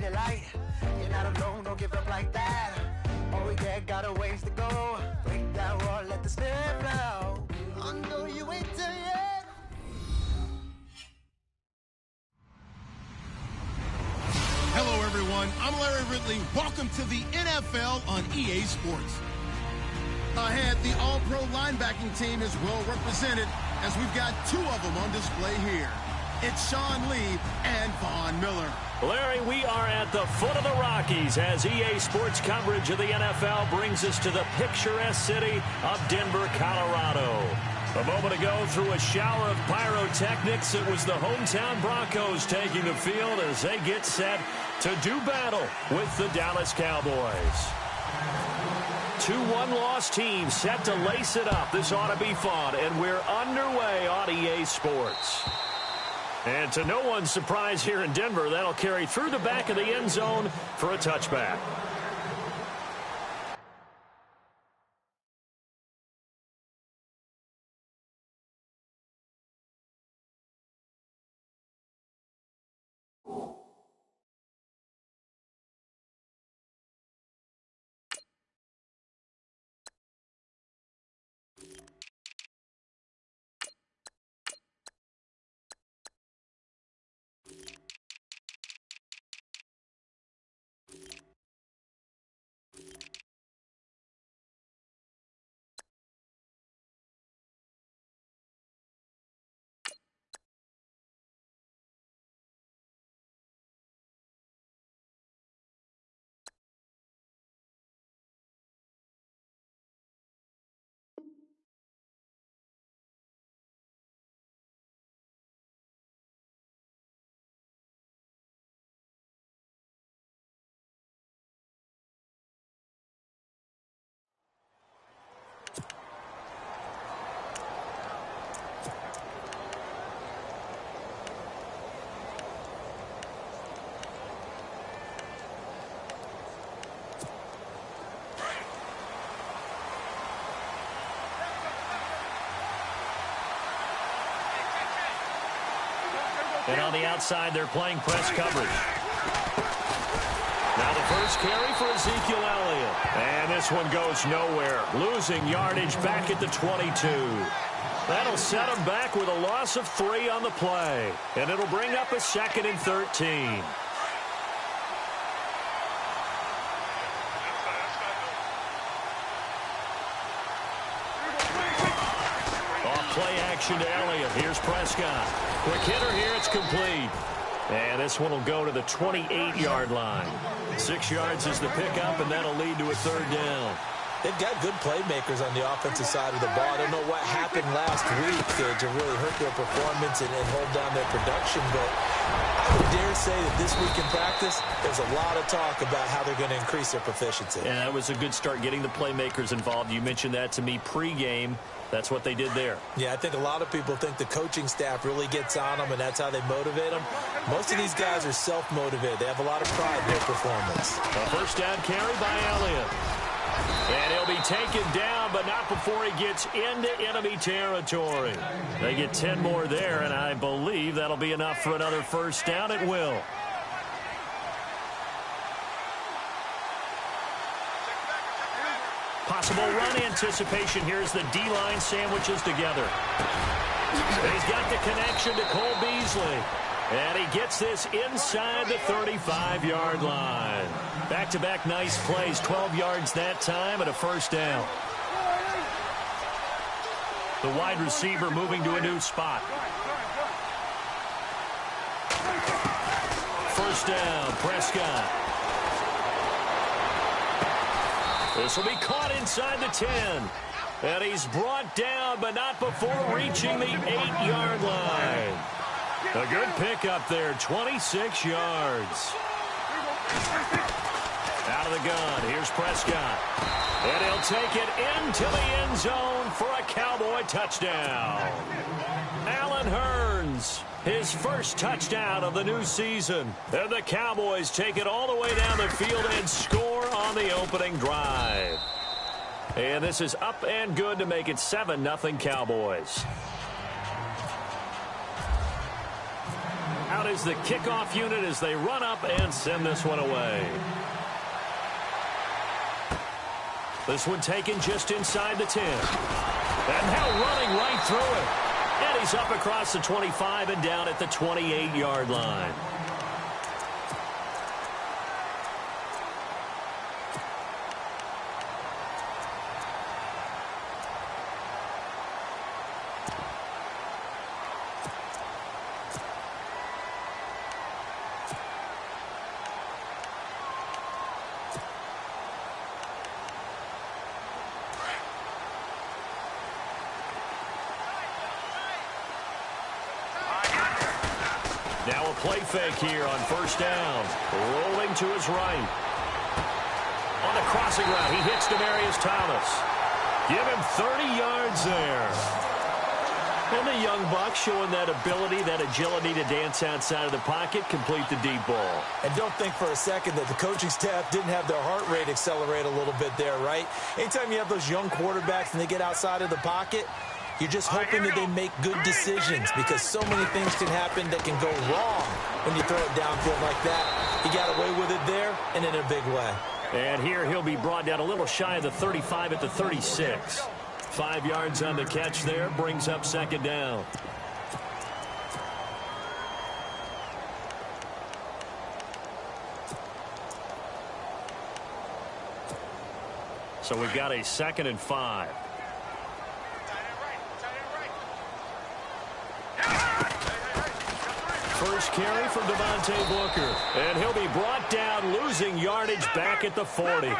shining light. You're not alone, don't give up like that. Oh yeah, got a ways to go. Break that wall, let the spirit flow. I know you ain't there yet. Hello, everyone. I'm Larry Ridley. Welcome to the NFL on EA Sports. Ahead, the All-Pro linebacking team is well represented as we've got two of them on display here. It's Sean Lee and Von Miller. Larry, we are at the foot of the Rockies as EA Sports coverage of the NFL brings us to the picturesque city of Denver, Colorado. A moment ago, through a shower of pyrotechnics, it was the hometown Broncos taking the field as they get set to do battle with the Dallas Cowboys. Two one-loss teams set to lace it up. This ought to be fun, and we're underway on EA Sports. And to no one's surprise here in Denver, that'll carry through the back of the end zone for a touchback. And on the outside, they're playing press coverage. Now the first carry for Ezekiel Elliott. And this one goes nowhere. Losing yardage back at the 22. That'll set him back with a loss of 3 on the play. And it'll bring up a 2nd and 13. Play action to Elliott. Here's Prescott. Quick hitter here. It's complete. And this one will go to the 28-yard line. 6 yards is the pickup, and that'll lead to a 3rd down. They've got good playmakers on the offensive side of the ball. I don't know what happened last week to really hurt their performance and hold down their production, but I would dare say that this week in practice, there's a lot of talk about how they're going to increase their proficiency. And that was a good start getting the playmakers involved. You mentioned that to me pregame. That's what they did there. Yeah, I think a lot of people think the coaching staff really gets on them, and that's how they motivate them. Most of these guys are self-motivated. They have a lot of pride in their performance. A first down carry by Elliott. And he'll be taken down, but not before he gets into enemy territory. They get 10 more there, and I believe that'll be enough for another first down. It will. Possible run anticipation. Here's the D-line sandwiches together. He's got the connection to Cole Beasley. And he gets this inside the 35-yard line. Back-to-back nice plays. 12 yards that time and a first down. The wide receiver moving to a new spot. First down, Prescott. This will be caught inside the 10. And he's brought down, but not before reaching the 8-yard line. A good pickup there, 26 yards. Out of the gun, here's Prescott. And he'll take it into the end zone for a Cowboy touchdown. Allen Hurns, his first touchdown of the new season. And the Cowboys take it all the way down the field and score on the opening drive. And this is up and good to make it 7-0 Cowboys. Out is the kickoff unit as they run up and send this one away. This one taken just inside the 10. And now running right through it. And he's up across the 25 and down at the 28-yard line. Now a play fake here on first down. Rolling to his right. On the crossing route, he hits Demaryius Thomas. Give him 30 yards there. And the young buck showing that ability, that agility to dance outside of the pocket, complete the deep ball. And don't think for a second that the coaching staff didn't have their heart rate accelerate a little bit there, right? Anytime you have those young quarterbacks and they get outside of the pocket, you're just hoping that they make good decisions because so many things can happen that can go wrong when you throw it downfield like that. He got away with it there and in a big way. And here he'll be brought down a little shy of the 35 at the 36. 5 yards on the catch there, brings up second down. So we've got a 2nd and 5. First carry from Devontae Booker. And he'll be brought down, losing yardage back at the 40.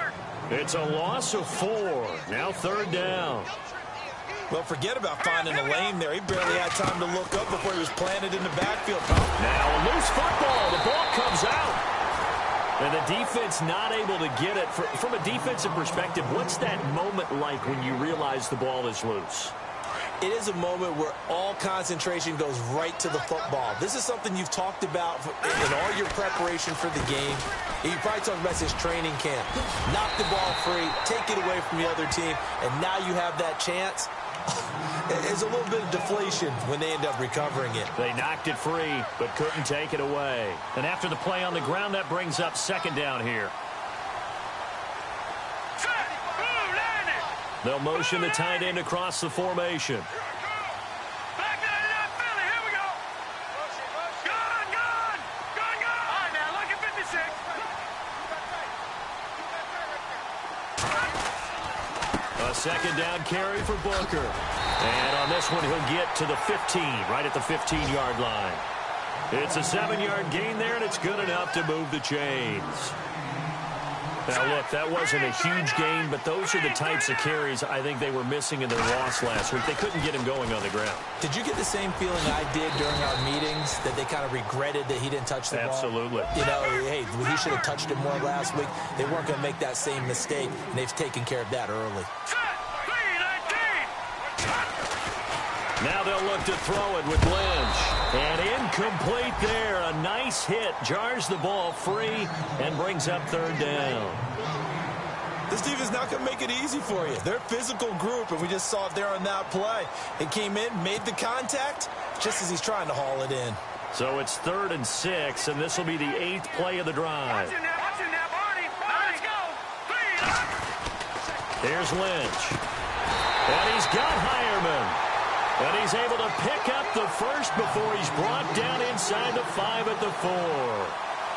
It's a loss of 4. Now 3rd down. Well, forget about finding a lane there. He barely had time to look up before he was planted in the backfield. Now a loose football. The ball comes out. And the defense not able to get it. From a defensive perspective, what's that moment like when you realize the ball is loose? It is a moment where all concentration goes right to the football. This is something you've talked about in all your preparation for the game. And you probably talked about this training camp. Knock the ball free, take it away from the other team, and now you have that chance. It's a little bit of deflation when they end up recovering it. They knocked it free, but couldn't take it away. And after the play on the ground, that brings up 2nd down here. They'll motion the tight end across the formation. Back to the left, Philly. Here we go. Gone. All right, now, look at 56. A 2nd down carry for Booker. And on this one, he'll get to the 15, right at the 15-yard line. It's a 7-yard gain there, and it's good enough to move the chains. Now, look, that wasn't a huge gain, but those are the types of carries I think they were missing in their loss last week. They couldn't get him going on the ground. Did you get the same feeling I did during our meetings, that they kind of regretted that he didn't touch the ball? Absolutely. You know, hey, he should have touched it more last week. They weren't going to make that same mistake, and they've taken care of that early. Now they'll look to throw it with Lynch. And incomplete there. A nice hit. Jars the ball free and brings up 3rd down. This defense is not going to make it easy for you. They're a physical group, and we just saw it there on that play. It came in, made the contact, just as he's trying to haul it in. So it's 3rd and 6, and this will be the 8th play of the drive. Here's Lynch. And he's got Hireman. And he's able to pick up the first before he's brought down inside the 5 at the 4.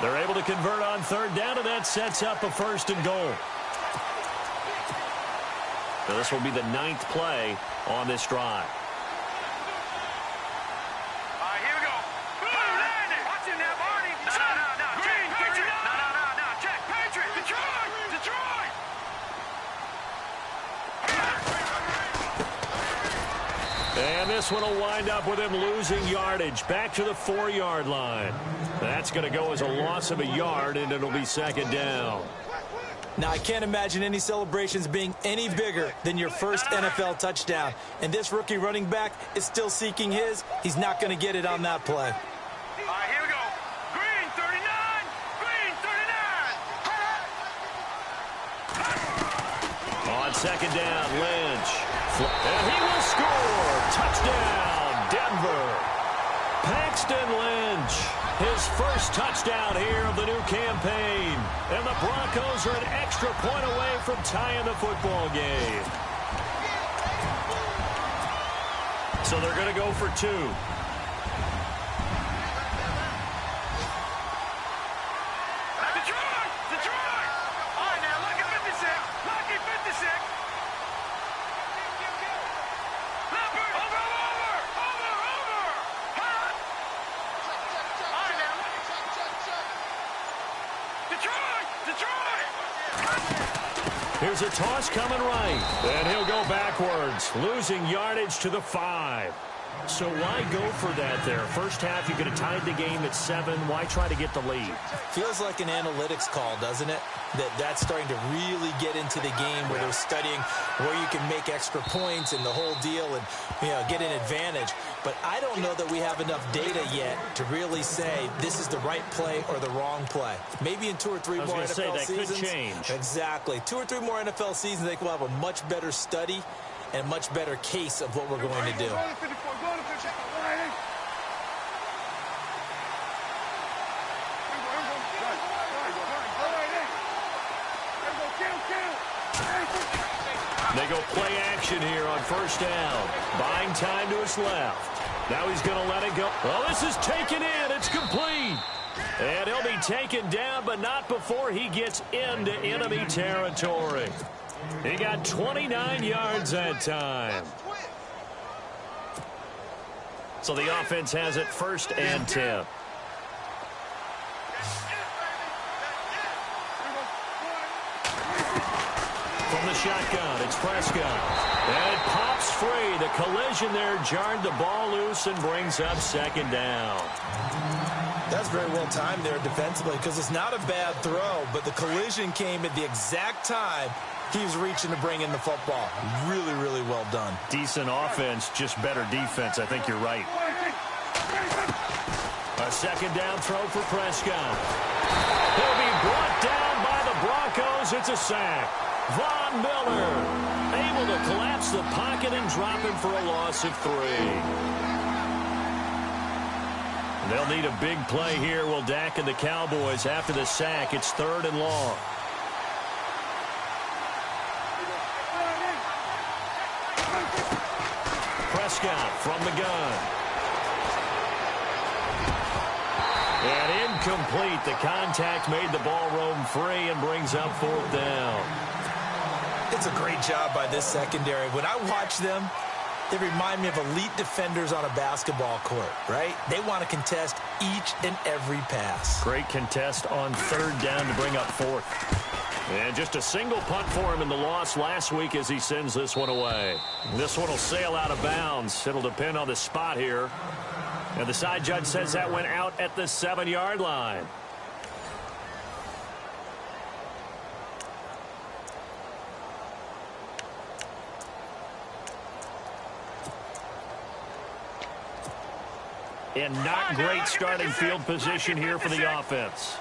They're able to convert on 3rd down, and that sets up a 1st and goal. So this will be the 9th play on this drive. All right, here we go. Watch it now, Barney. No. Green, Patriot. No. Check. Patriot. Detroit. And this one will wind up with him losing yardage back to the 4-yard line. That's going to go as a loss of a yard, and it'll be 2nd down. Now, I can't imagine any celebrations being any bigger than your first NFL touchdown. And this rookie running back is still seeking his. He's not going to get it on that play. All right, here we go. Green, 39. Green, 39. On 2nd down, Lynch. And he will score. Touchdown, Denver. Paxton Lynch, his first touchdown here of the new campaign. And the Broncos are an extra point away from tying the football game. So they're going to go for 2. Detroit! All right, now, lucky 56. Lucky 56. Leopard, over. Huh? All right, now. Detroit! Here's a toss coming right. And he'll go backwards, losing yardage to the 5. So why go for that there? First half, you could have tied the game at 7. Why try to get the lead? Feels like an analytics call, doesn't it? That's starting to really get into the game where they're studying where you can make extra points and the whole deal and, get an advantage. But I don't know that we have enough data yet to really say this is the right play or the wrong play. Maybe in 2 or 3 more NFL seasons. Could change. Exactly. 2 or 3 more NFL seasons, I think we'll have a much better study and a much better case of what we're going to do. They go play action here on first down. Buying time to his left. Now he's going to let it go. Well, this is taken in. It's complete. And he'll be taken down, but not before he gets into enemy territory. He got 29 yards that time. So the offense has it 1st and 10. From the shotgun, it's Prescott. And it pops free. The collision there jarred the ball loose and brings up 2nd down. That's very well timed there defensively because it's not a bad throw, but the collision came at the exact time he was reaching to bring in the football. Really, really well done. Decent offense, just better defense. I think you're right. A 2nd down throw for Prescott. He'll be brought down by the Broncos. It's a sack. Von Miller able to collapse the pocket and drop him for a loss of 3. They'll need a big play here. Will Dak and the Cowboys after the sack. It's 3rd and long. Prescott from the gun. And incomplete. The contact made the ball roam free and brings up 4th down. It's a great job by this secondary. When I watch them, they remind me of elite defenders on a basketball court, right? They want to contest each and every pass. Great contest on 3rd down to bring up 4th. And just a single punt for him in the loss last week as he sends this one away. This one will sail out of bounds. It'll depend on the spot here. And the side judge says that went out at the 7-yard line. And not great starting field position here for the offense.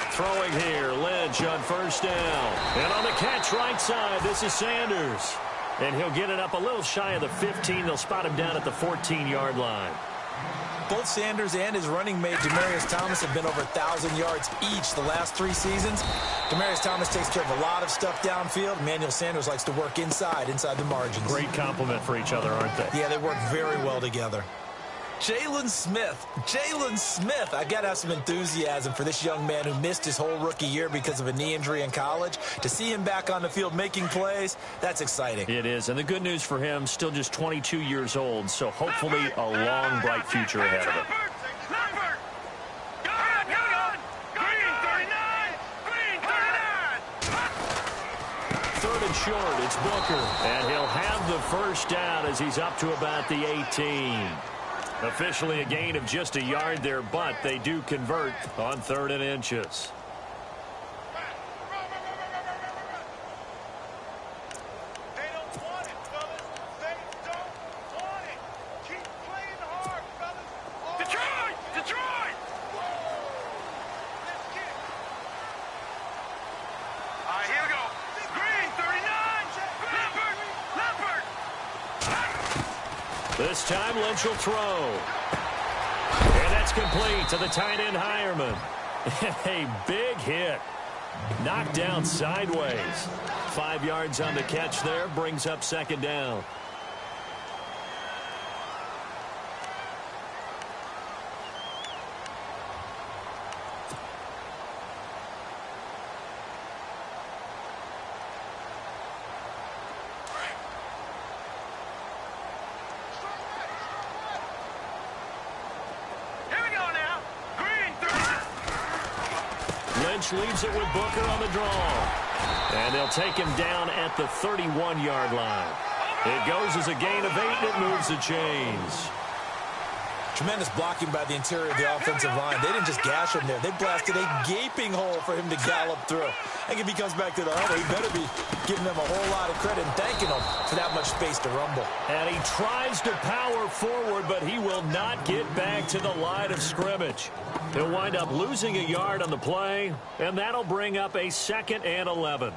Throwing here, Lynch on 1st down. And on the catch right side, this is Sanders. And he'll get it up a little shy of the 15. They'll spot him down at the 14-yard line. Both Sanders and his running mate, Demaryius Thomas, have been over 1,000 yards each the last 3 seasons. Demaryius Thomas takes care of a lot of stuff downfield. Emmanuel Sanders likes to work inside the margins. Great compliment for each other, aren't they? Yeah, they work very well together. Jalen Smith. I got to have some enthusiasm for this young man who missed his whole rookie year because of a knee injury in college. To see him back on the field making plays, that's exciting. It is, and the good news for him, still just 22 years old, so hopefully a long, bright future ahead of him. Third and short, it's Booker, and he'll have the 1st down as he's up to about the 18. Officially a gain of just a yard there, but they do convert on 3rd and inches. They don't want it, fellas. They don't want it. Keep playing hard, fellas. Detroit! Detroit! Let's get it. All right, here we go. Green, 39. Leopard! This time Lynch will throw. And that's complete to the tight end Hireman. A big hit. Knocked down sideways. 5 yards on the catch there. Brings up second down. Leaves it with Booker on the draw. And they'll take him down at the 31-yard line. It goes as a gain of 8, and it moves the chains. Tremendous blocking by the interior of the offensive line. They didn't just gash him there. They blasted a gaping hole for him to gallop through. I think if he comes back to the huddle, he better be giving them a whole lot of credit and thanking them for that much space to rumble. And he tries to power forward, but he will not get back to the line of scrimmage. He'll wind up losing a yard on the play, and that'll bring up a 2nd and 11.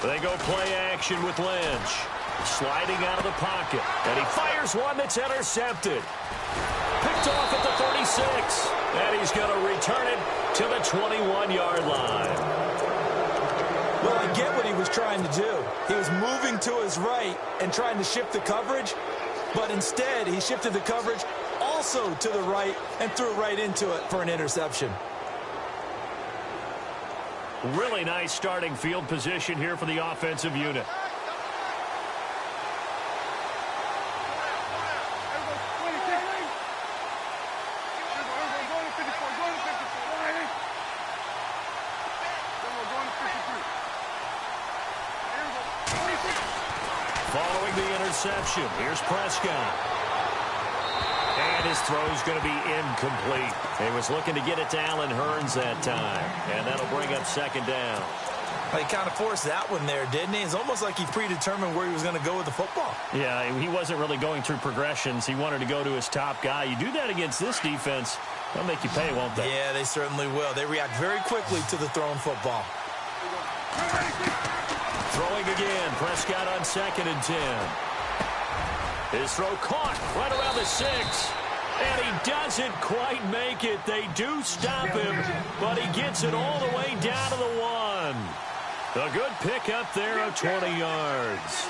They go play action with Lynch. Sliding out of the pocket. And he fires one that's intercepted. Picked off at the 36. And he's going to return it to the 21-yard line. Well, I get what he was trying to do. He was moving to his right and trying to shift the coverage. But instead, he shifted the coverage also to the right and threw right into it for an interception. Really nice starting field position here for the offensive unit. Following the interception, here's Prescott. And his throw's going to be incomplete. He was looking to get it to Allen Hurns that time. And that'll bring up second down. He kind of forced that one there, didn't he? It's almost like he predetermined where he was going to go with the football. Yeah, he wasn't really going through progressions. He wanted to go to his top guy. You do that against this defense, they'll make you pay, won't they? Yeah, they certainly will. They react very quickly to the thrown football. Throwing again. Prescott on 2nd and 10. His throw caught right around the 6. And he doesn't quite make it. They do stop him, but he gets it all the way down to the 1. A good pickup there of 20 yards.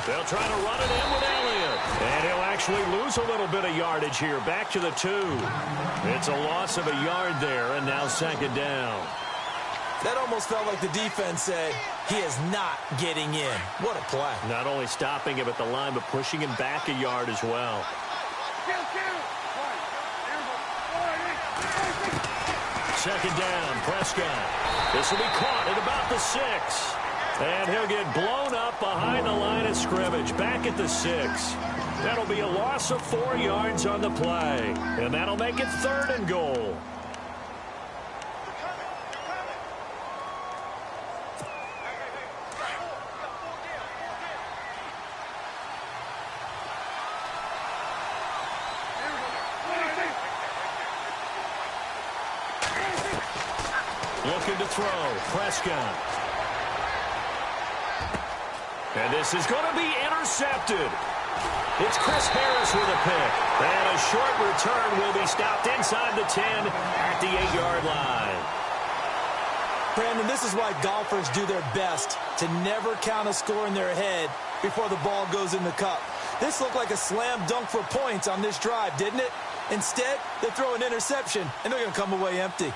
They'll try to run it in with Elliott. And he'll actually lose a little bit of yardage here. Back to the 2. It's a loss of a yard there, and now second down. That almost felt like the defense said, he is not getting in. What a play. Not only stopping him at the line, but pushing him back a yard as well. Second down, Prescott. This will be caught at about the 6. And he'll get blown up behind the line of scrimmage, back at the 6. That'll be a loss of 4 yards on the play. And that'll make it 3rd and goal. Looking to throw, Prescott. And this is going to be intercepted. It's Chris Harris with a pick. And a short return will be stopped inside the 10 at the 8-yard line. Brandon, this is why golfers do their best to never count a score in their head before the ball goes in the cup. This looked like a slam dunk for points on this drive, didn't it? Instead, they throw an interception, and they're going to come away empty.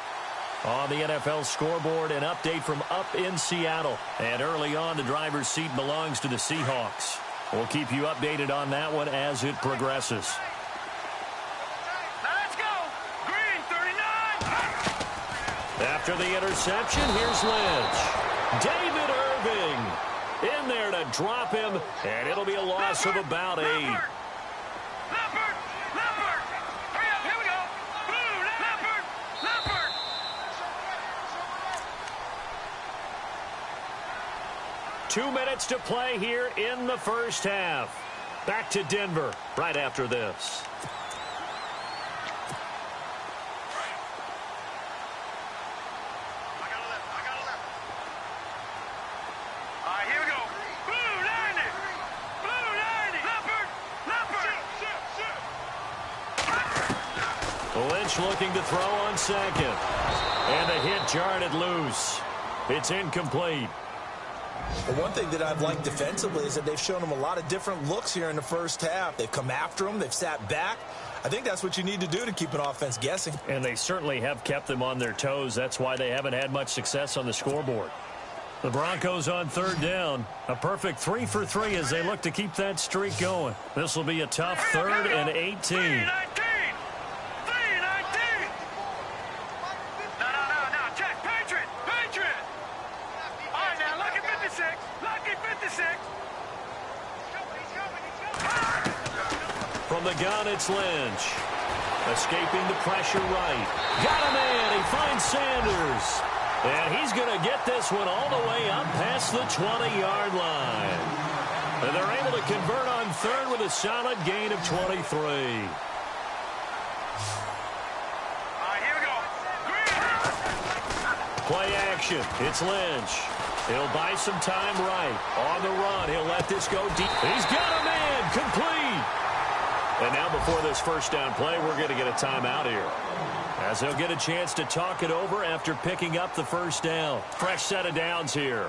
On the NFL scoreboard, an update from up in Seattle. And early on, the driver's seat belongs to the Seahawks. We'll keep you updated on that one as it progresses. Now let's go. Green, 39. After the interception, here's Lynch. David Irving in there to drop him, and it'll be a loss of about 8. Leopard. Hurry up, here we go. Blue, Leopard. 2 minutes to play here in the first half. Back to Denver right after this. Lynch looking to throw on second. And the hit jarred it loose. It's incomplete. Well, one thing that I've liked defensively is that they've shown him a lot of different looks here in the first half. They've come after him. They've sat back. I think that's what you need to do to keep an offense guessing. And they certainly have kept them on their toes. That's why they haven't had much success on the scoreboard. The Broncos on third down. A perfect 3 for 3 as they look to keep that streak going. This will be a tough 3rd and 18. From the gun, it's Lynch. Escaping the pressure right. Got a man. He finds Sanders. And he's going to get this one all the way up past the 20-yard line. And they're able to convert on 3rd with a solid gain of 23. Here we go. Play action. It's Lynch. He'll buy some time right. On the run, he'll let this go deep. He's got a man. Complete. And now before this first down play, we're going to get a timeout here, as they'll get a chance to talk it over after picking up the first down. Fresh set of downs here.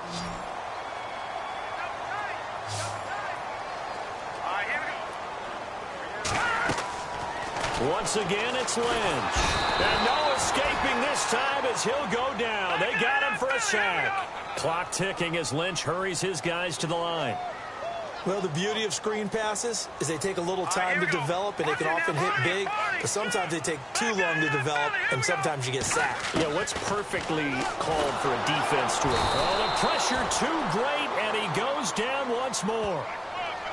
Once again, it's Lynch. And no escaping this time as he'll go down. They got him for a sack. Clock ticking as Lynch hurries his guys to the line. Well, the beauty of screen passes is they take a little time to develop, and they can often hit big, but sometimes they take too long to develop, and sometimes you get sacked. Yeah, what's perfectly called for a defense to it? Oh, the pressure too great, and he goes down once more.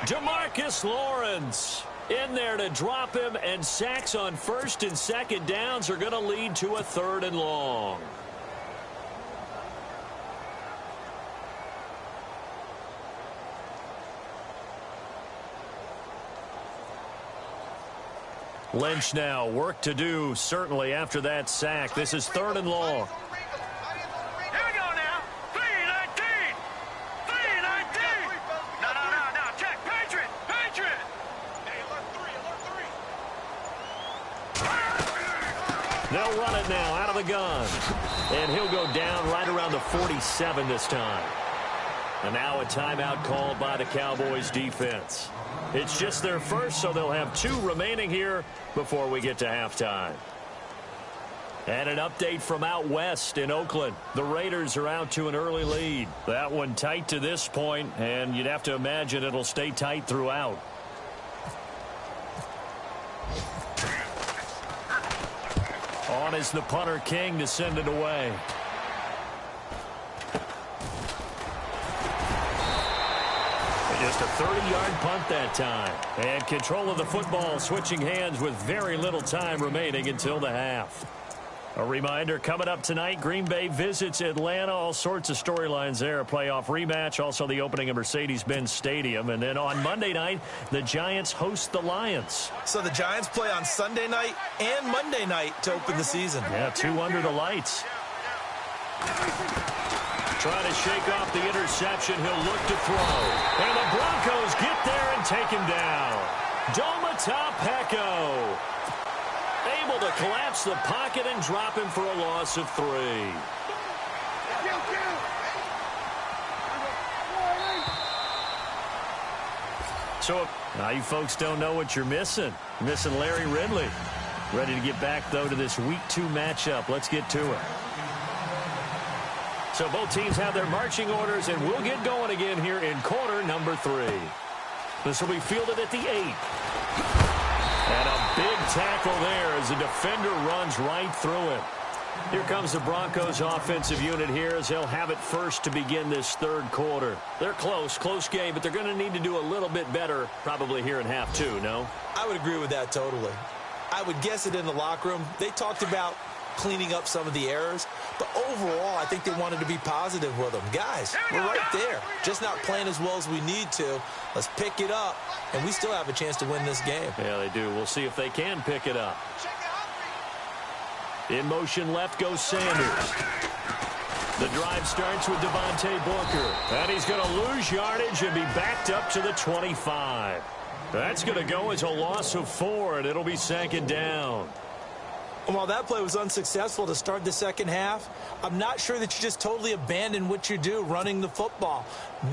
DeMarcus Lawrence in there to drop him, and sacks on 1st and 2nd downs are going to lead to a 3rd and long. Lynch now, work to do, certainly after that sack. This is 3rd and long. Here we go now. 3-19. 3-19. No. Check. Patriot. Hey, alert 3. They'll run it now out of the gun. And he'll go down right around the 47 this time. And now a timeout called by the Cowboys defense. It's just their first, so they'll have 2 remaining here before we get to halftime. And an update from out west in Oakland. The Raiders are out to an early lead. That one tight to this point, and you'd have to imagine it'll stay tight throughout. On is the punter King to send it away. Just a 30-yard punt that time. And control of the football switching hands with very little time remaining until the half. A reminder, coming up tonight, Green Bay visits Atlanta. All sorts of storylines there. A playoff rematch, also the opening of Mercedes-Benz Stadium. And then on Monday night, the Giants host the Lions. So the Giants play on Sunday night and Monday night to open the season. Yeah, 2 under the lights. Trying to shake off the interception. He'll look to throw. And the Broncos get there and take him down. Domata-Peko able to collapse the pocket and drop him for a loss of 3. So now you folks don't know what you're missing. Missing Larry Ridley. Ready to get back, though, to this Week 2 matchup. Let's get to it. So both teams have their marching orders, and we'll get going again here in quarter number 3. This will be fielded at the 8. And a big tackle there as the defender runs right through it. Here comes the Broncos offensive unit here as they'll have it first to begin this 3rd quarter. They're close game, but they're going to need to do a little bit better probably here in half 2, no? I would agree with that totally. I would guess it in the locker room. They talked about cleaning up some of the errors. But overall, I think they wanted to be positive with them. Guys, we're right there. Just not playing as well as we need to. Let's pick it up, and we still have a chance to win this game. Yeah, they do. We'll see if they can pick it up. In motion left goes Sanders. The drive starts with Devontae Booker. And he's going to lose yardage and be backed up to the 25. That's going to go as a loss of 4, and it'll be second down. While that play was unsuccessful to start the second half, I'm not sure that you just totally abandon what you do running the football.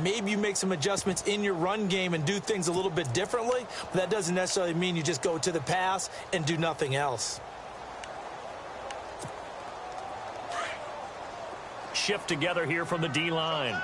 Maybe you make some adjustments in your run game and do things a little bit differently, but that doesn't necessarily mean you just go to the pass and do nothing else. Shift together here from the D-line.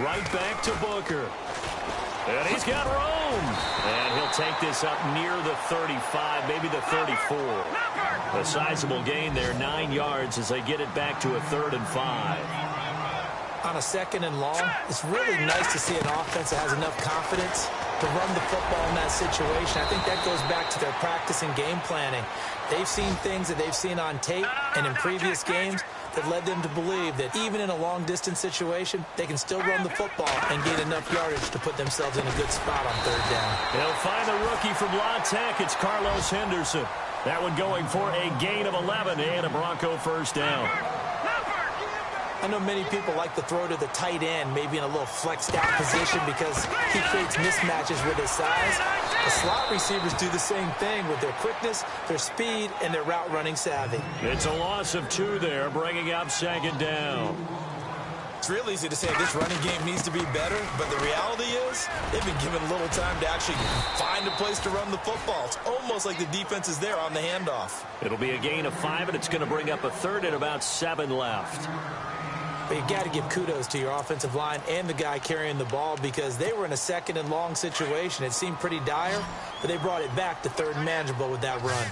Right back to Booker. And he's got room. And he'll take this up near the 35, maybe the 34. A sizable gain there, 9 yards as they get it back to a 3rd and 5. On a 2nd and long, it's really nice to see an offense that has enough confidence to run the football in that situation. I think that goes back to their practice and game planning. They've seen things that they've seen on tape and in previous games that led them to believe that even in a long-distance situation, they can still run the football and gain enough yardage to put themselves in a good spot on 3rd down. They'll find the rookie from La Tech. It's Carlos Henderson. That one going for a gain of 11 and a Bronco first down. I know many people like to throw to the tight end, maybe in a little flexed out position because he creates mismatches with his size. The slot receivers do the same thing with their quickness, their speed, and their route running savvy. It's a loss of 2 there, bringing up second down. It's real easy to say this running game needs to be better, but the reality is they've been given little time to actually find a place to run the football. It's almost like the defense is there on the handoff. It'll be a gain of 5, and it's going to bring up a 3rd and about 7 left. But you got to give kudos to your offensive line and the guy carrying the ball because they were in a 2nd and long situation. It seemed pretty dire, but they brought it back to 3rd and manageable with that run.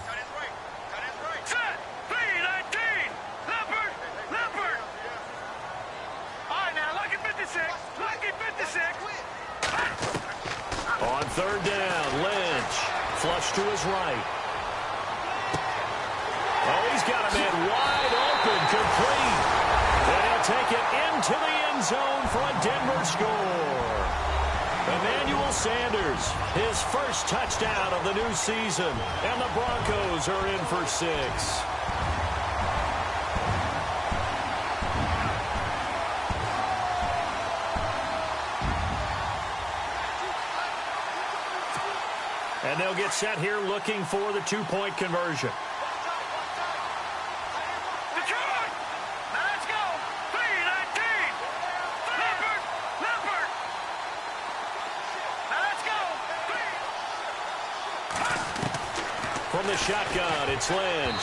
On 3rd down, Lynch. Flush to his right. Oh, he's got a man wide open, complete. And he'll take it into the end zone for a Denver score. Emmanuel Sanders, his first touchdown of the new season. And the Broncos are in for 6. And they'll get set here looking for the 2-point conversion. From the shotgun, it's Lynch.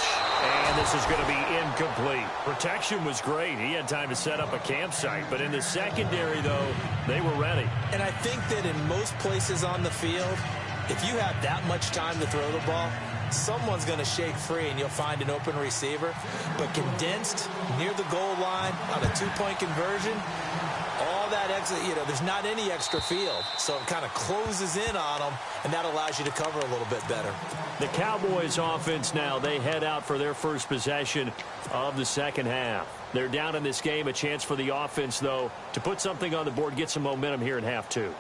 And this is going to be incomplete. Protection was great. He had time to set up a campsite. But in the secondary, though, they were ready. And I think that in most places on the field, if you have that much time to throw the ball, someone's going to shake free and you'll find an open receiver. But condensed near the goal line on a 2-point conversion, all that extra, there's not any extra field. So it kind of closes in on them, and that allows you to cover a little bit better. The Cowboys offense now, they head out for their first possession of the second half. They're down in this game. A chance for the offense, though, to put something on the board, get some momentum here in half 2.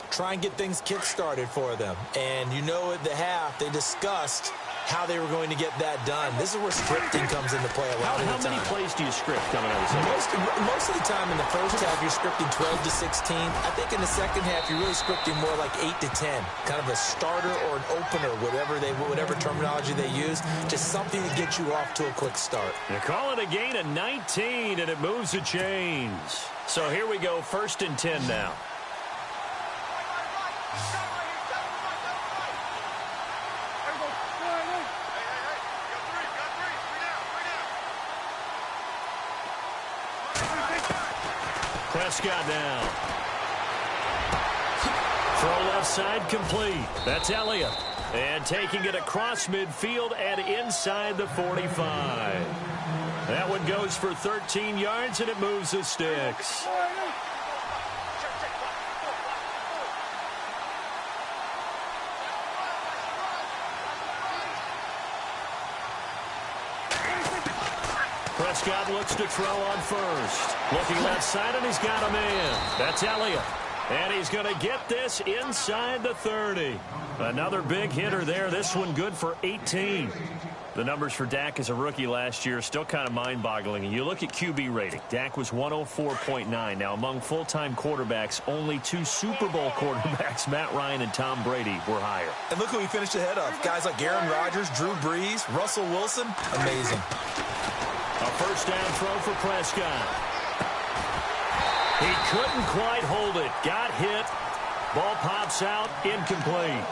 Try and get things kick-started for them. And at the half, they discussed how they were going to get that done. This is where scripting comes into play a lot of the time. How many plays do you script coming out of the second? Most of the time in the first half, you're scripting 12 to 16. I think in the second half, you're really scripting more like 8 to 10. Kind of a starter or an opener, whatever terminology they use. Just something to get you off to a quick start. They call it a gain of 19, and it moves the chains. So here we go, 1st and 10 now. Prescott down. Throw left side complete. That's Elliott. And taking it across midfield and inside the 45. That one goes for 13 yards, and it moves the sticks. Prescott looks to throw on first. Looking left side, and he's got a man. That's Elliott. And he's going to get this inside the 30. Another big hitter there. This one good for 18. The numbers for Dak as a rookie last year still kind of mind-boggling. And you look at QB rating. Dak was 104.9. Now, among full-time quarterbacks, only 2 Super Bowl quarterbacks, Matt Ryan and Tom Brady, were higher. And look who he finished ahead of. Guys like Aaron Rodgers, Drew Brees, Russell Wilson. Amazing. A first down throw for Prescott. He couldn't quite hold it. Got hit. Ball pops out. Incomplete.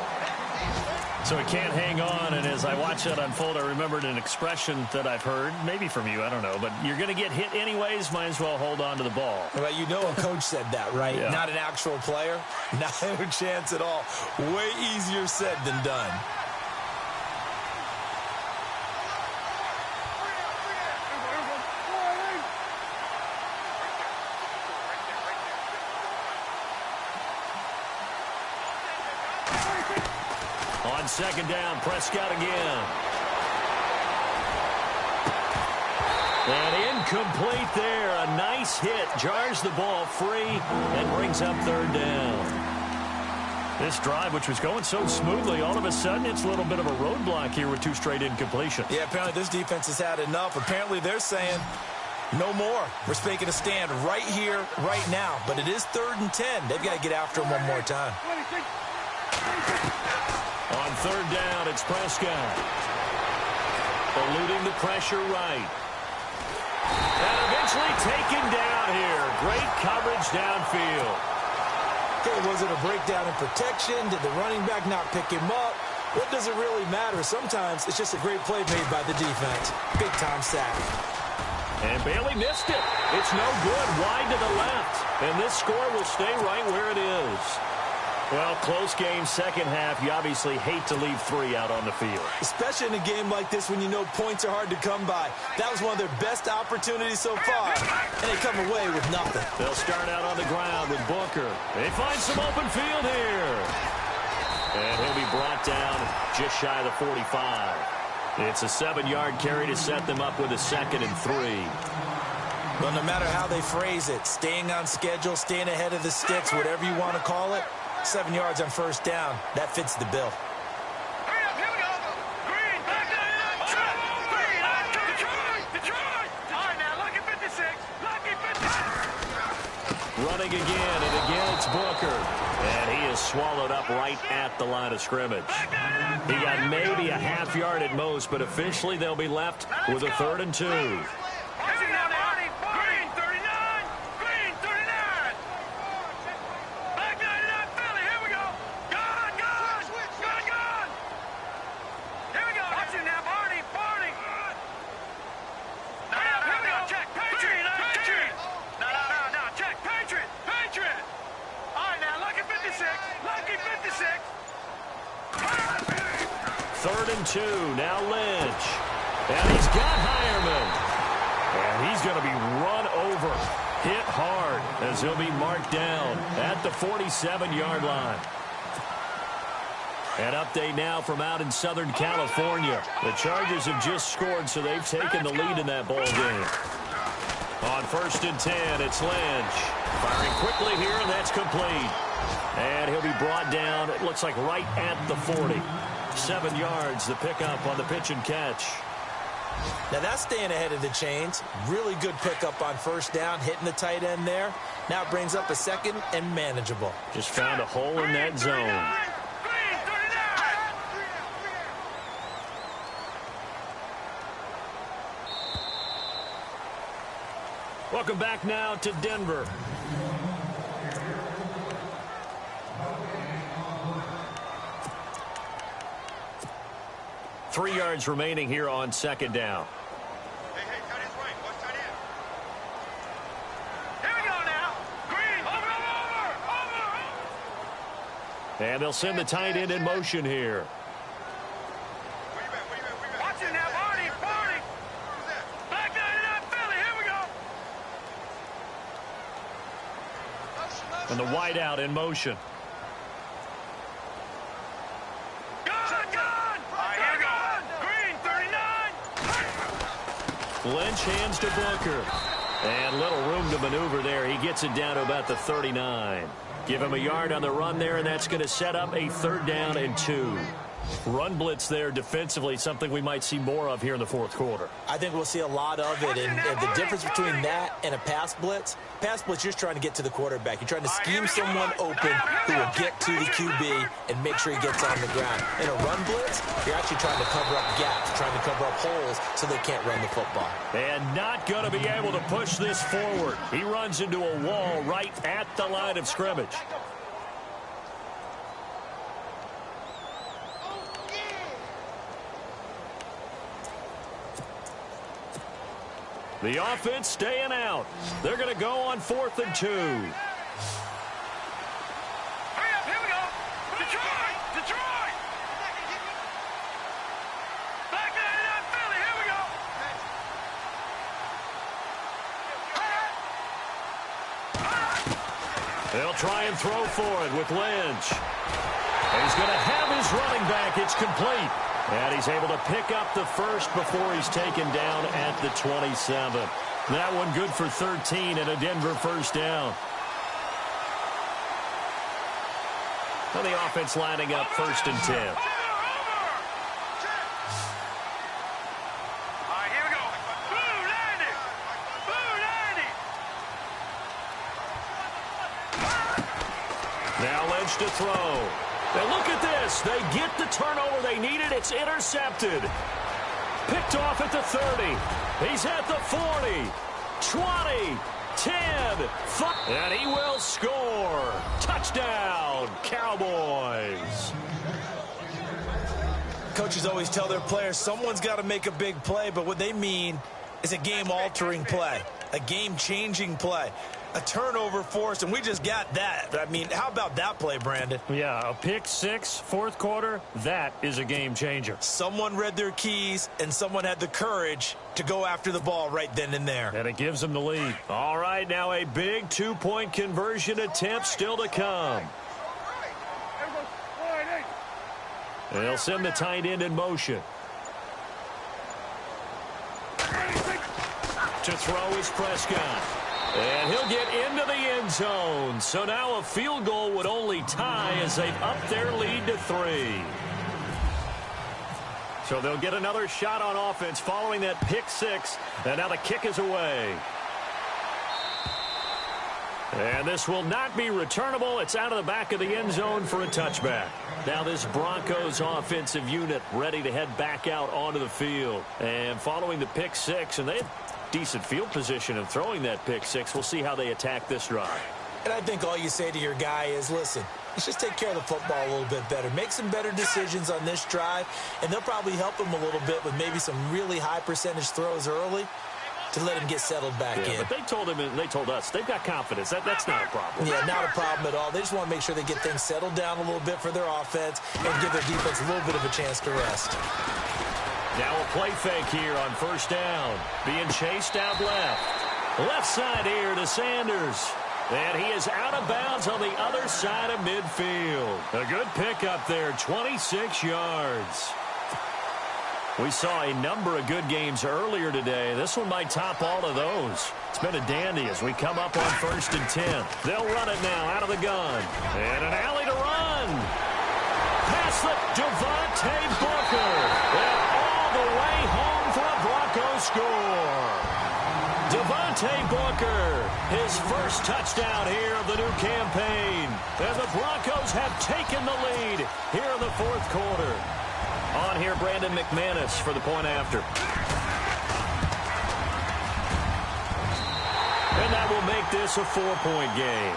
So he can't hang on. And as I watch that unfold, I remembered an expression that I've heard, maybe from you, I don't know. But you're going to get hit anyways. Might as well hold on to the ball. Well, you know a coach said that, right? Yeah. Not an actual player. Not a chance at all. Way easier said than done. On second down, Prescott again. And incomplete there. A nice hit. Jars the ball free and brings up third down. This drive, which was going so smoothly, all of a sudden it's a little bit of a roadblock here with 2 straight incompletions. Yeah, apparently this defense has had enough. Apparently they're saying no more. We're making a stand right here, right now. But it is 3rd and 10. They've got to get after him one more time. On third down, it's Prescott. Eluding the pressure right. And eventually taken down here. Great coverage downfield. Okay, was it a breakdown in protection? Did the running back not pick him up? What does it really matter? Sometimes it's just a great play made by the defense. Big time sack. And Bailey missed it. It's no good. Wide to the left. And this score will stay right where it is. Well, close game, second half. You obviously hate to leave 3 out on the field. Especially in a game like this when you know points are hard to come by. That was one of their best opportunities so far, and they come away with nothing. They'll start out on the ground with Booker. They find some open field here. And he'll be brought down just shy of the 45. It's a 7-yard carry to set them up with a 2nd and 3. Well, no matter how they phrase it, staying on schedule, staying ahead of the sticks, whatever you want to call it, 7 yards on first down, that fits the bill. Hurry up, here we go. Green, back up. Green, Detroit. All right, now, lucky 56. Lucky 56. Running again, and again it's Booker. And he is swallowed up right at the line of scrimmage. He got maybe a half yard at most, but officially they'll be left with a 3rd and 2. Green, 39. Green, 39. Back 99, Philly. Here we go. Gone. Here we go. Watch it now, Barney. No, here we go. Check. Patriot. No. Check. Patriot. All right, now, lucky 56. Lucky 56. 3rd and 2. Now Lynch. And he's got Hireman. And he's going to be run over. Hit hard as he'll be marked down at the 47-yard line. An update now from out in Southern California. The Chargers have just scored, so they've taken the lead in that ball game. On 1st and 10, it's Lynch. Firing quickly here, and that's complete. And he'll be brought down, it looks like right at the 40. 7 yards, the pickup on the pitch and catch. Now that's staying ahead of the chains. Really good pickup on first down, hitting the tight end there. Now it brings up a 2nd and manageable. Just found a hole in that zone. Green, 39. Welcome back now to Denver. Three yards remaining here on second down. Hey, tight end's right. Watch tight end. Here we go now. Green. Over. And they'll send the tight end in motion here. Watch it now, Barney. Back down to that Philly. Here we go. And the wideout in motion. Gun. All right, here we go. Green, 39. Lynch hands to Booker. And little room to maneuver there. He gets it down to about the 39. Give him a yard on the run there, and that's going to set up a 3rd down and 2. Run blitz there defensively, something we might see more of here in the 4th quarter. I think we'll see a lot of it, and the difference between that and a pass blitz, you're just trying to get to the quarterback. You're trying to scheme someone open who will get to the QB and make sure he gets on the ground. In a run blitz, you're actually trying to cover up gaps, trying to cover up holes so they can't run the football. And not going to be able to push this forward. He runs into a wall right at the line of scrimmage. The offense staying out. They're going to go on 4th and 2. Hurry up, here we go. Detroit. Back down to that Philly. Here we go. They'll try and throw for it with Lynch. And he's going to have his running back. It's complete. And he's able to pick up the first before he's taken down at the 27. That one good for 13 and a Denver 1st down. Well, the offense lining up 1st and 10. All right, here we go. Blue landing. Now Lynch to throw. And look at this. They get the turnover they needed. It's intercepted. Picked off at the 30. He's at the 40. 20. 10. 5. And he will score. Touchdown, Cowboys. Coaches always tell their players someone's got to make a big play, but what they mean is a game-altering play, a game-changing play. A turnover forced, and we just got that. I mean, how about that play, Brandon? Yeah, a pick 6, 4th quarter, that is a game changer. Someone read their keys, and someone had the courage to go after the ball right then and there. And it gives them the lead. All right, now a big 2-point conversion attempt still to come. And they'll send the tight end in motion. To throw is Prescott. And he'll get into the end zone. So now a field goal would only tie as they've upped their lead to 3. So they'll get another shot on offense following that pick 6. And now the kick is away. And this will not be returnable. It's out of the back of the end zone for a touchback. Now this Broncos offensive unit ready to head back out onto the field. And following the pick 6, and they had decent field position and throwing that pick 6. We'll see how they attack this drive. And I think all you say to your guy is, listen, let's just take care of the football a little bit better. Make some better decisions on this drive, and they'll probably help him a little bit with maybe some really high percentage throws early to let him get settled back in. But they told him and they told us they've got confidence. That's not a problem. Yeah, not a problem at all. They just want to make sure they get things settled down a little bit for their offense and give their defense a little bit of a chance to rest. Now a play fake here on 1st down. Being chased out left. Left side here to Sanders. And he is out of bounds on the other side of midfield. A good pickup there, 26 yards. We saw a number of good games earlier today. This one might top all of those. It's been a dandy as we come up on 1st and 10. They'll run it now out of the gun. And an alley to run. Pass the Devontae Booker. And all the way home for a Broncos score. Devontae Booker, his first touchdown here of the new campaign. And the Broncos have taken the lead here in the 4th quarter. On here, Brandon McManus for the point after. And that will make this a 4-point game.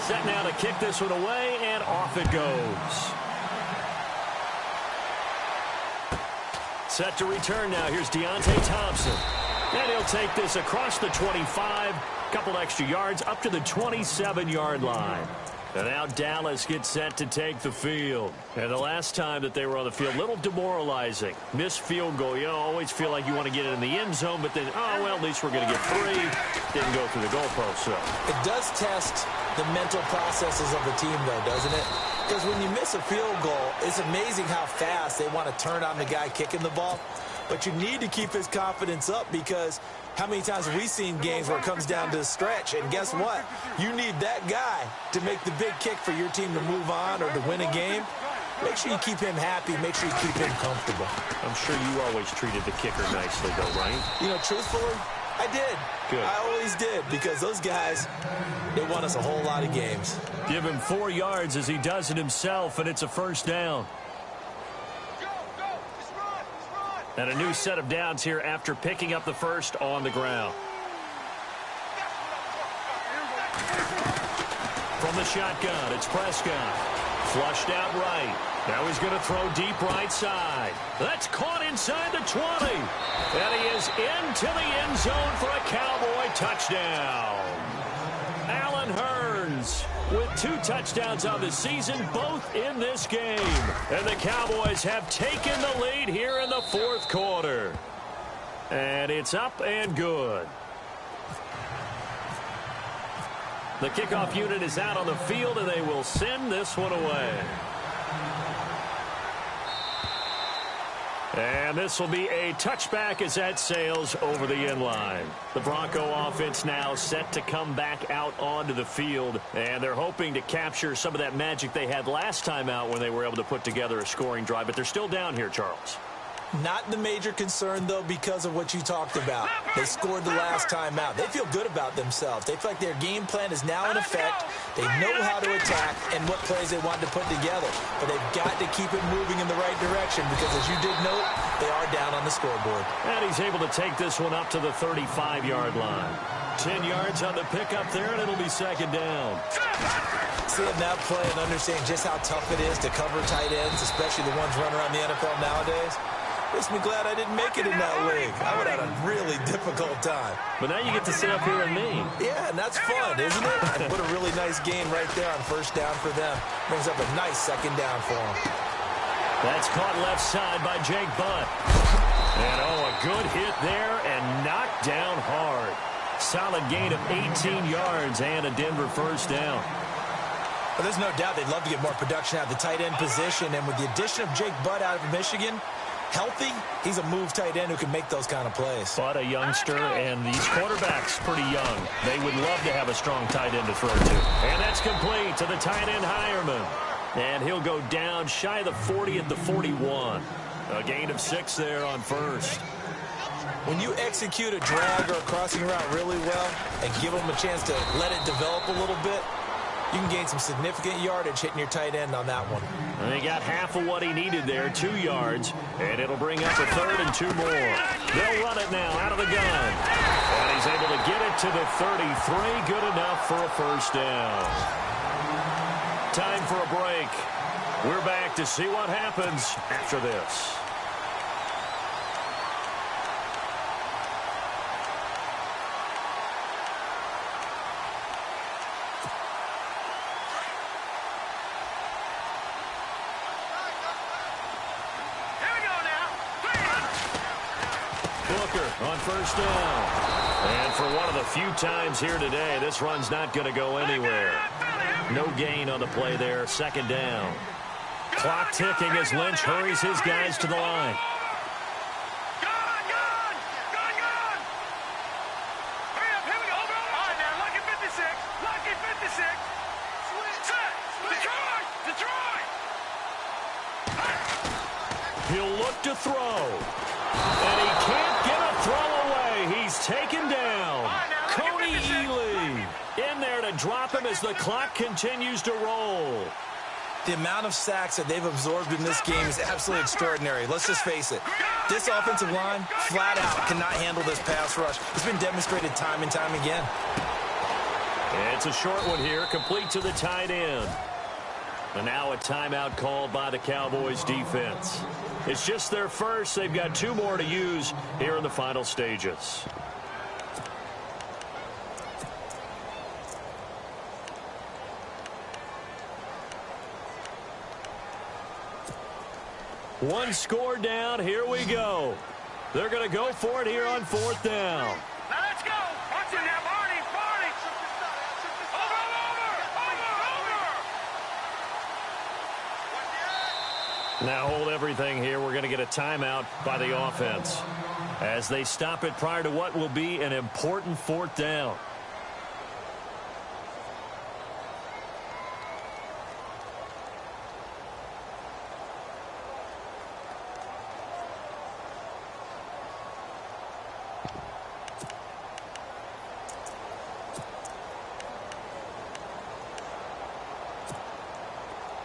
Set now to kick this one away, and off it goes. Set to return now. Here's Deontay Thompson. And he'll take this across the 25, a couple extra yards, up to the 27-yard line. And now Dallas gets set to take the field. And the last time that they were on the field, a little demoralizing. Missed field goal. You always feel like you want to get it in the end zone, but then, oh, well, at least we're going to get 3. Didn't go through the goalpost, so. It does test the mental processes of the team, though, doesn't it? Because when you miss a field goal, it's amazing how fast they want to turn on the guy kicking the ball. But you need to keep his confidence up, because how many times have we seen games where it comes down to the stretch? And guess what? You need that guy to make the big kick for your team to move on or to win a game. Make sure you keep him happy. Make sure you keep him comfortable. I'm sure you always treated the kicker nicely, though, right? You know, truthfully, I did. Good. I always did, because those guys, they won us a whole lot of games. Give him 4 yards as he does it himself, and it's a first down. And a new set of downs here after picking up the first on the ground. From the shotgun, it's Prescott. Flushed out right. Now he's going to throw deep right side. That's caught inside the 20. And he is into the end zone for a Cowboy touchdown. Allen Hurns with 2 touchdowns on the season, both in this game. And the Cowboys have taken the lead here in the 4th quarter. And it's up and good. The kickoff unit is out on the field, and they will send this one away. And this will be a touchback as that sails over the end line. The Bronco offense now set to come back out onto the field, and they're hoping to capture some of that magic they had last time out when they were able to put together a scoring drive. But they're still down here, Charles. Not the major concern, though, because of what you talked about. They scored the last time out. They feel good about themselves. They feel like their game plan is now in effect. They know how to attack and what plays they want to put together. But they've got to keep it moving in the right direction, because, as you did note, they are down on the scoreboard. And he's able to take this one up to the 35-yard line. 10 yards on the pickup there, and it'll be second down. Seeing that play and understanding just how tough it is to cover tight ends, especially the ones running around the NFL nowadays, makes me glad I didn't make it in that league. I would have had a really difficult time. But now you get to sit up here and me. Yeah, and that's fun, isn't it? And what a really nice game right there on first down for them. Brings up a nice second down for them. That's caught left side by Jake Butt. And, oh, a good hit there and knocked down hard. Solid gain of 18 yards and a Denver first down. But there's no doubt they'd love to get more production out of the tight end position. And with the addition of Jake Butt out of Michigan, healthy, he's a move tight end who can make those kind of plays. But a youngster, and these quarterbacks pretty young. They would love to have a strong tight end to throw to. And that's complete to the tight end Hireman. And he'll go down shy of the 40 at the 41. A gain of 6 there on first. When you execute a drag or a crossing route really well and give them a chance to let it develop a little bit, you can gain some significant yardage hitting your tight end on that one. And he got half of what he needed there, 2 yards, and it'll bring up a 3rd and 2 more. They'll run it now out of the gun. And he's able to get it to the 33, good enough for a first down. Time for a break. We're back to see what happens after this. On first down. And for one of the few times here today, this run's not going to go anywhere. No gain on the play there. Second down. Clock ticking as Lynch hurries his guys to the line. He'll look to throw. And he can't get a throw away. He's taken down. Cody Ely in there to drop him as the clock continues to roll. The amount of sacks that they've absorbed in this game is absolutely extraordinary. Let's just face it. This offensive line, flat out, cannot handle this pass rush. It's been demonstrated time and time again. And it's a short one here, complete to the tight end. And now a timeout called by the Cowboys defense. It's just their first. They've got 2 more to use here in the final stages. One score down. Here we go. They're going to go for it here on 4th down. Now let's go. Watch it now, Barney. Barney. Over. Now hold everything here. We're going to get a timeout by the offense as they stop it prior to what will be an important 4th down.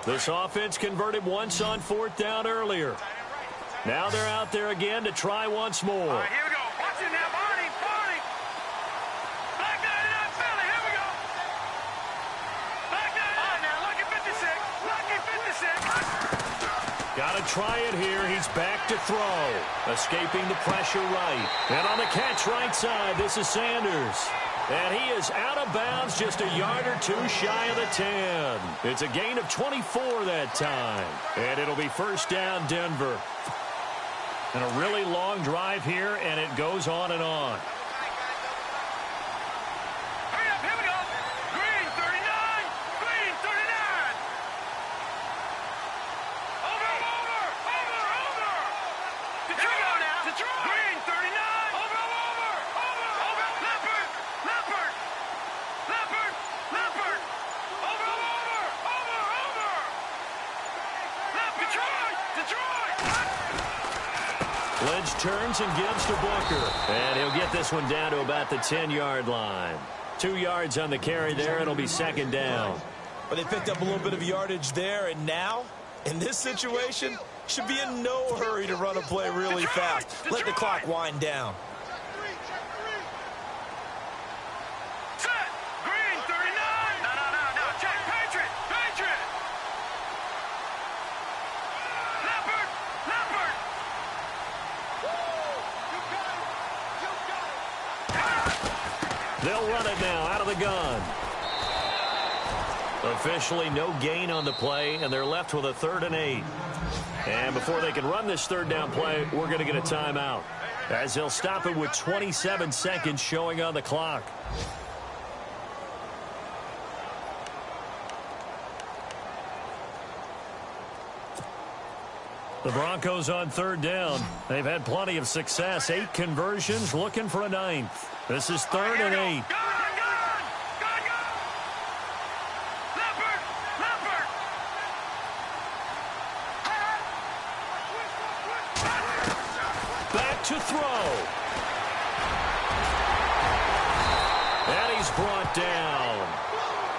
This offense converted once on 4th down earlier. Now they're out there again to try once more. All right, here we go. Watch it now, Barney. Barney. Back 99, Philly. Here we go. Back 99. All right, now, lucky 56. Lucky 56. Got to try it here. He's back to throw. Escaping the pressure right. And on the catch right side, this is Sanders. And he is out of bounds, just a yard or 2 shy of the 10. It's a gain of 24 that time. And it'll be 1st down, Denver. And a really long drive here, and it goes on and on. Hurry up, here we go. Green, 39. Green, 39. Over. Detroit now. Detroit. Green, 39. Over. Leopard. Over. Detroit. Lynch turns and gives to Booker. And he'll get this one down to about the 10-yard line. 2 yards on the carry there. It'll be 2nd down. But they picked up a little bit of yardage there, and now, in this situation, should be in no hurry to run a play really fast. Let the clock wind down. Set. Green, 39. No. Check. Patriot. Leopard. They'll run it now out of the gun. Officially no gain on the play, and they're left with a 3rd and 8. And before they can run this 3rd down play, we're going to get a timeout, as they'll stop it with 27 seconds showing on the clock. The Broncos on 3rd down. They've had plenty of success. 8 conversions, looking for a 9th. This is 3rd and 8. Gun. Leopard. Back to throw. And he's brought down.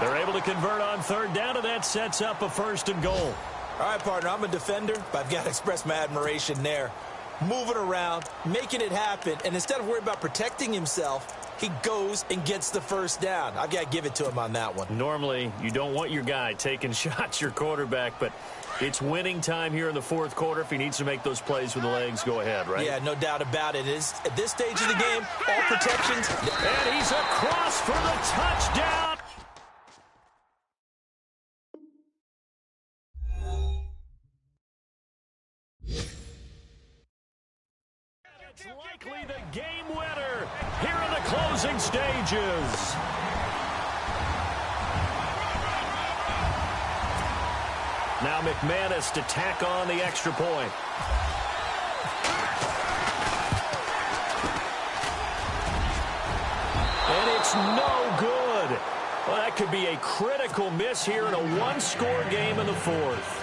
They're able to convert on 3rd down, and that sets up a 1st and goal. All right, partner, I'm a defender, but I've got to express my admiration there. Moving around, making it happen, and instead of worrying about protecting himself, he goes and gets the 1st down. I've got to give it to him on that one. Normally, you don't want your guy taking shots, your quarterback, but it's winning time here in the 4th quarter. If he needs to make those plays with the legs, go ahead, right? Yeah, no doubt about it. At this stage of the game, all protections. And he's across for the touchdown. It's likely the game winner here in the closing stages. Now McManus to tack on the extra point. And it's no good. Well, that could be a critical miss here in a 1-score game in the 4th.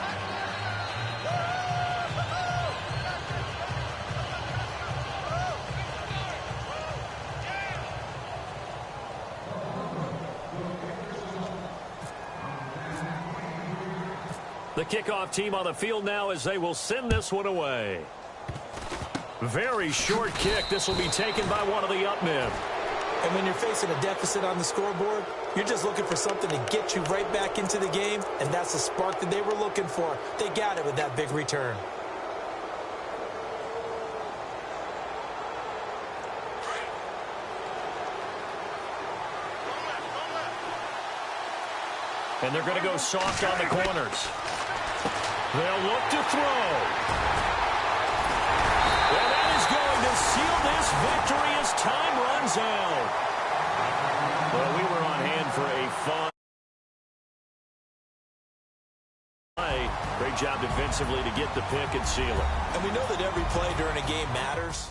The kickoff team on the field now as they will send this one away. Very short kick. This will be taken by one of the up men. And when you're facing a deficit on the scoreboard, you're just looking for something to get you right back into the game, and that's the spark that they were looking for. They got it with that big return. And they're going to go soft on the corners. They'll look to throw. And that is going to seal this victory as time runs out. Well, we were on hand for a fun play. Great job defensively to get the pick and seal it. And we know that every play during a game matters.